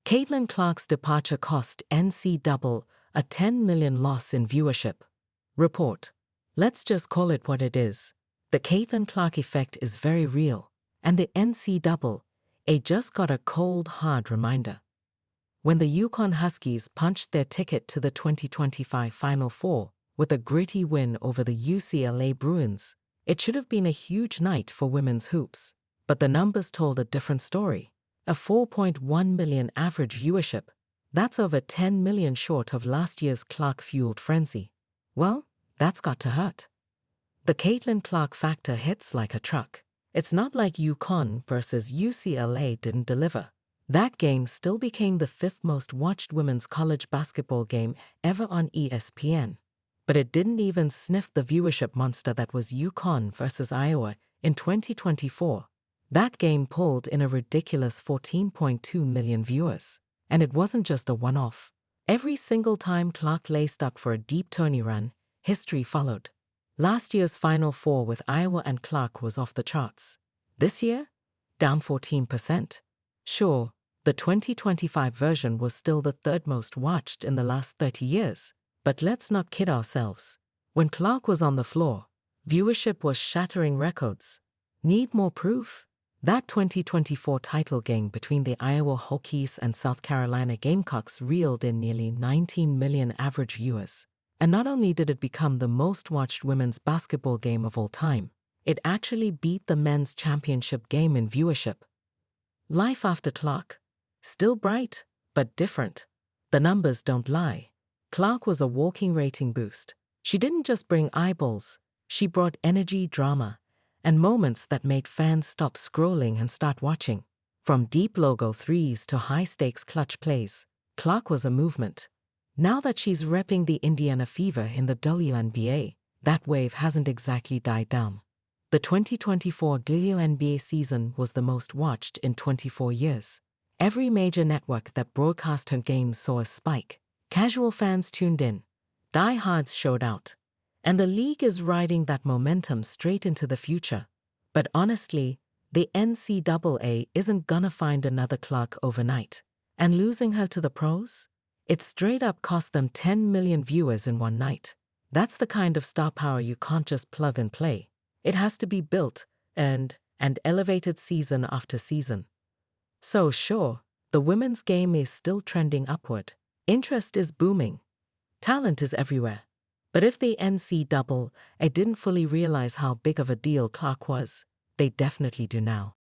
Caitlin Clark's departure cost NCAA a $10 million loss in viewership. Report. Let's just call it what it is. The Caitlin Clark effect is very real, and the NCAA just got a cold, hard reminder. When the Yukon Huskies punched their ticket to the 2025 Final Four with a gritty win over the UCLA Bruins, it should have been a huge night for women's hoops. But the numbers told a different story. A 4.1 million average viewership. That's over 10 million short of last year's Clark-fueled frenzy. Well, that's got to hurt. The Caitlin Clark factor hits like a truck. It's not like Yukon versus UCLA didn't deliver. That game still became the 5th most watched women's college basketball game ever on ESPN. But it didn't even sniff the viewership monster that was Yukon versus Iowa in 2024. That game pulled in a ridiculous 14.2 million viewers. And it wasn't just a one-off. Every single time Clark laced up for a deep tourney run, history followed. Last year's Final Four with Iowa and Clark was off the charts. This year, down 14%. Sure, the 2025 version was still the 3rd most watched in the last 30 years. But let's not kid ourselves. When Clark was on the floor, viewership was shattering records. Need more proof? That 2024 title game between the Iowa Hokies and South Carolina Gamecocks reeled in nearly 19 million average viewers. And not only did it become the most watched women's basketball game of all time, it actually beat the men's championship game in viewership. Life after Clark. Still bright, but different. The numbers don't lie. Clark was a walking rating boost. She didn't just bring eyeballs, she brought energy, drama, and moments that made fans stop scrolling and start watching. From deep logo threes to high-stakes clutch plays, Clark was a movement. Now that she's repping the Indiana Fever in the WNBA, that wave hasn't exactly died down. The 2024 WNBA season was the most watched in 24 years. Every major network that broadcast her games saw a spike. Casual fans tuned in. Diehards showed out. And the league is riding that momentum straight into the future. But honestly, the NCAA isn't gonna find another Clark overnight. And losing her to the pros? It straight up cost them 10 million viewers in one night. That's the kind of star power you can't just plug and play. It has to be built and elevated season after season. So sure, the women's game is still trending upward. Interest is booming. Talent is everywhere. But if the NCAA didn't fully realize how big of a deal Clark was, they definitely do now.